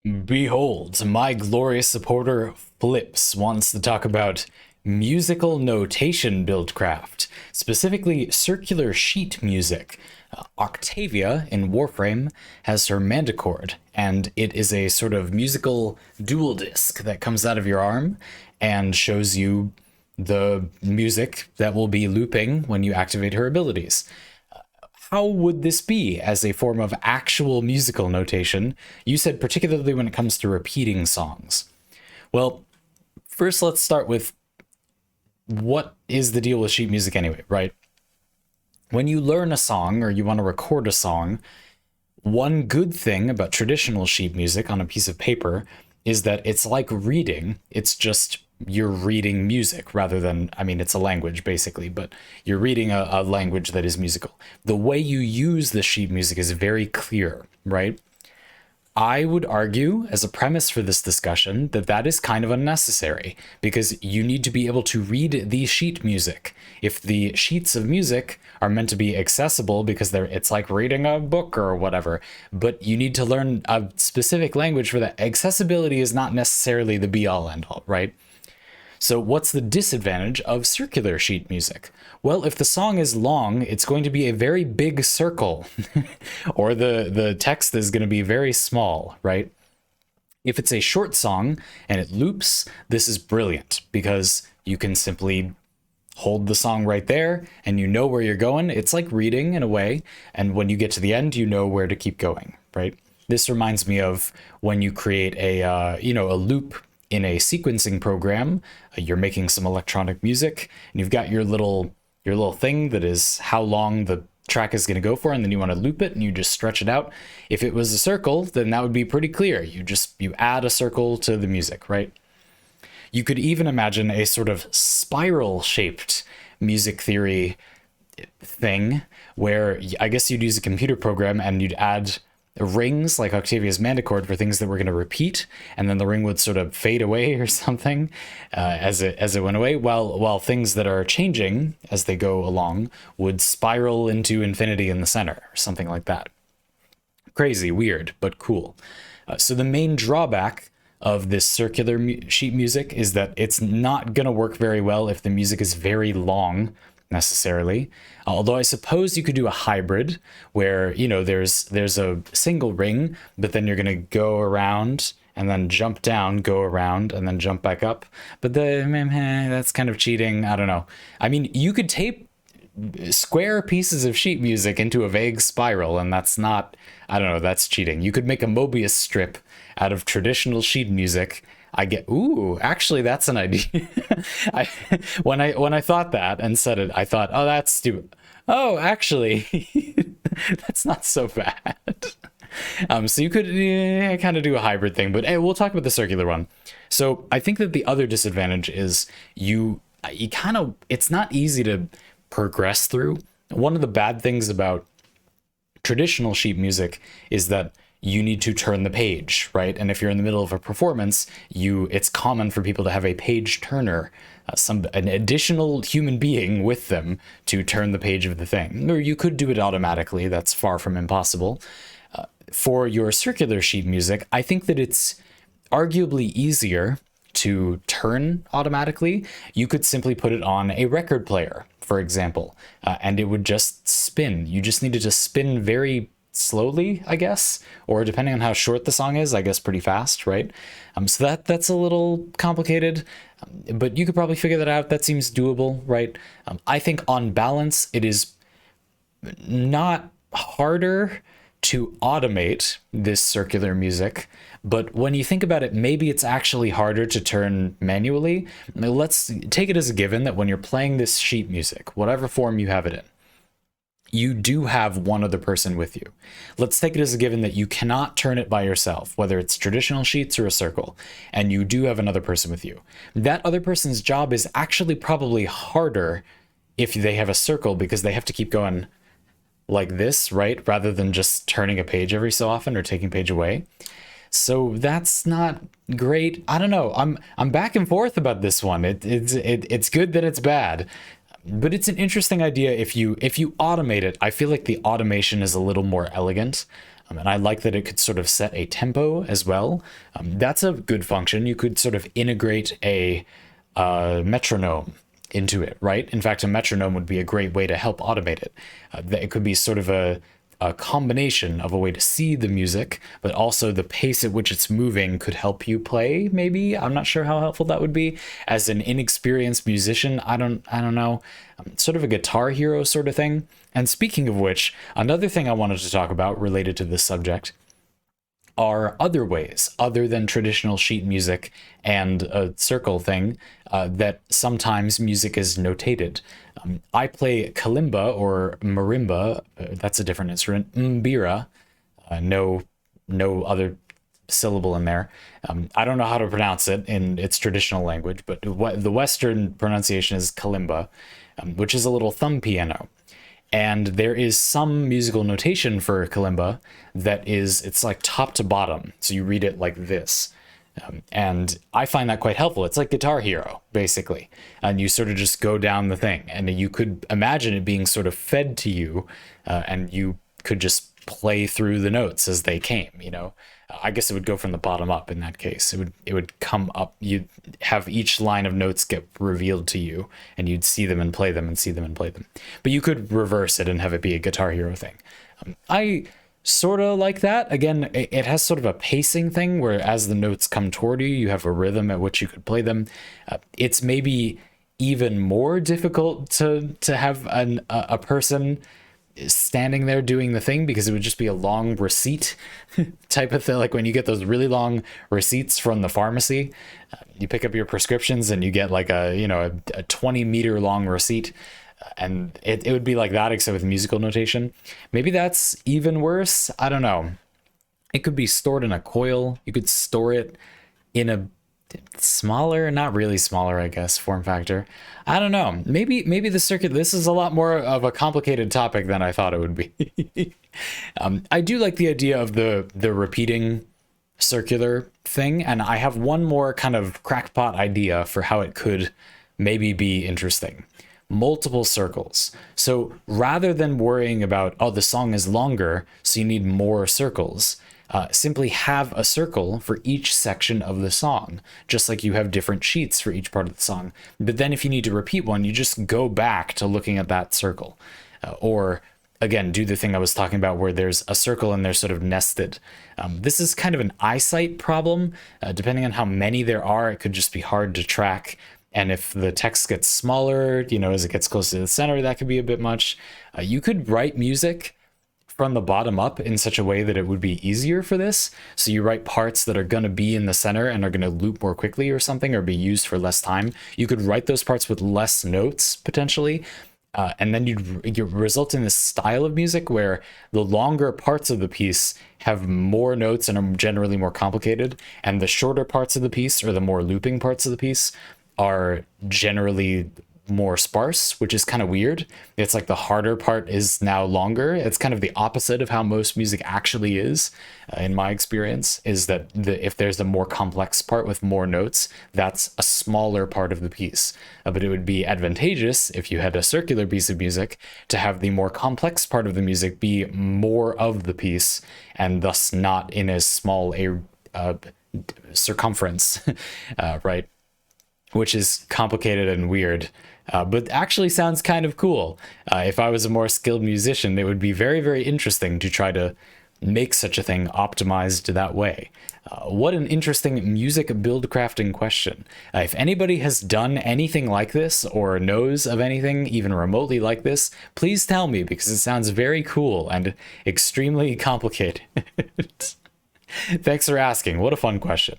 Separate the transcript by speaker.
Speaker 1: Behold, my glorious supporter Flipz wants to talk about musical notation buildcraft, specifically circular sheet music. Octavia in Warframe has her Manticord, and it is a sort of musical dual disc that comes out of your arm and shows you the music that will be looping when you activate her abilities. How would this be as a form of actual musical notation? You said particularly when it comes to repeating songs. Well, first let's start with what is the deal with sheet music anyway, right? When you learn a song or you want to record a song, one good thing about traditional sheet music on a piece of paper is that it's like reading. It's just you're reading music rather than, I mean, it's a language basically, but you're reading a language that is musical. The way you use the sheet music is very clear, right? I would argue, as a premise for this discussion, that that is kind of unnecessary because you need to be able to read the sheet music. If the sheets of music are meant to be accessible because it's like reading a book or whatever, but you need to learn a specific language for that. Accessibility is not necessarily the be all end all, right? So what's the disadvantage of circular sheet music? Well, if the song is long, it's going to be a very big circle, or the text is going to be very small, right? If it's a short song and it loops, this is brilliant because you can simply hold the song right there and you know where you're going. It's like reading in a way, and when you get to the end, you know where to keep going, right? This reminds me of when you create a loop in a sequencing program. You're making some electronic music and you've got your little thing that is how long the track is going to go for, and then you want to loop it and you just stretch it out. If it was a circle, then that would be pretty clear. You add a circle to the music, right? You could even imagine a sort of spiral shaped music theory thing where I guess you'd use a computer program and you'd add rings like Octavia's Manticord for things that were going to repeat, and then the ring would sort of fade away or something as it went away, while things that are changing as they go along would spiral into infinity in the center or something like that. Crazy, weird, but cool. So the main drawback of this circular sheet music is that it's not going to work very well if the music is very long necessarily. Although I suppose you could do a hybrid where, there's a single ring, but then you're going to go around and then jump down, go around and then jump back up. But that's kind of cheating. I don't know. I mean, you could tape square pieces of sheet music into a vague spiral, and that's not, I don't know, that's cheating. You could make a Mobius strip out of traditional sheet music. Actually, that's an idea. When I thought that and said it, I thought, oh, that's stupid. Oh, actually, that's not so bad. So you could kind of do a hybrid thing, but we'll talk about the circular one. So I think that the other disadvantage is it's not easy to progress through. One of the bad things about traditional sheet music is that you need to turn the page, right? And if you're in the middle of a performance, it's common for people to have a page turner, an additional human being with them to turn the page of the thing. Or you could do it automatically. That's far from impossible. For your circular sheet music, I think that it's arguably easier to turn automatically. You could simply put it on a record player, for example, and it would just spin. You just needed to spin very slowly, I guess, or depending on how short the song is, I guess pretty fast, right? So that's a little complicated, but you could probably figure that out. That seems doable, right? I think on balance, it is not harder to automate this circular music, but when you think about it, maybe it's actually harder to turn manually. Let's take it as a given that when you're playing this sheet music, whatever form you have it in, you do have one other person with you. Let's take it as a given that you cannot turn it by yourself, whether it's traditional sheets or a circle, and you do have another person with you. That other person's job is actually probably harder if they have a circle because they have to keep going like this, right? Rather than just turning a page every so often or taking a page away. So that's not great. I don't know. I'm back and forth about this one. It's good that it's bad. But it's an interesting idea if you automate it. I feel like the automation is a little more elegant. And I like that it could sort of set a tempo as well. That's a good function. You could sort of integrate a metronome into it, right? In fact, a metronome would be a great way to help automate it. It could be sort of a combination of a way to see the music, but also the pace at which it's moving could help you play, maybe. I'm not sure how helpful that would be. As an inexperienced musician, I don't know. Sort of a Guitar Hero sort of thing. And speaking of which, another thing I wanted to talk about related to this subject are other ways, other than traditional sheet music and a circle thing, that sometimes music is notated. I play kalimba or marimba, that's a different instrument, mbira, no other syllable in there. I don't know how to pronounce it in its traditional language, but what the Western pronunciation is kalimba, which is a little thumb piano. And there is some musical notation for kalimba that is, it's like top to bottom. So you read it like this. And I find that quite helpful. It's like Guitar Hero, basically. And you sort of just go down the thing. And you could imagine it being sort of fed to you, and you could just play through the notes as they came, you know. I guess it would go from the bottom up in that case. It would come up. You'd have each line of notes get revealed to you, and you'd see them and play them and see them and play them. But you could reverse it and have it be a Guitar Hero thing. I sort of like that. Again, it has sort of a pacing thing where as the notes come toward you, you have a rhythm at which you could play them. It's maybe even more difficult to have a person standing there doing the thing, because it would just be a long receipt type of thing. Like when you get those really long receipts from the pharmacy, you pick up your prescriptions and you get like a 20-meter long receipt, and it would be like that, except with musical notation. Maybe that's even worse. I don't know. It could be stored in a coil. You could store it in a smaller, not really smaller, I guess, form factor. I don't know. Maybe the circuit, this is a lot more of a complicated topic than I thought it would be. I do like the idea of the repeating circular thing, and I have one more kind of crackpot idea for how it could maybe be interesting. Multiple circles. So rather than worrying about, oh, the song is longer, so you need more circles, simply have a circle for each section of the song, just like you have different sheets for each part of the song. But then if you need to repeat one, you just go back to looking at that circle. Or again, do the thing I was talking about where there's a circle and they're sort of nested. This is kind of an eyesight problem. Depending on how many there are, it could just be hard to track. And if the text gets smaller, as it gets closer to the center, that could be a bit much. You could write music from the bottom up in such a way that it would be easier for this. So you write parts that are going to be in the center and are going to loop more quickly or something, or be used for less time. You could write those parts with less notes potentially. And then you'd result in this style of music where the longer parts of the piece have more notes and are generally more complicated, and the shorter parts of the piece, or the more looping parts of the piece, are generally more sparse, which is kind of weird. It's like the harder part is now longer. It's kind of the opposite of how most music actually is, in my experience, is that if there's a more complex part with more notes, that's a smaller part of the piece. But it would be advantageous if you had a circular piece of music to have the more complex part of the music be more of the piece, and thus not in as small a circumference, right? Which is complicated and weird, but actually sounds kind of cool. If I was a more skilled musician, it would be very, very interesting to try to make such a thing optimized that way. What an interesting music build crafting question. If anybody has done anything like this, or knows of anything even remotely like this, please tell me, because it sounds very cool and extremely complicated. Thanks for asking. What a fun question.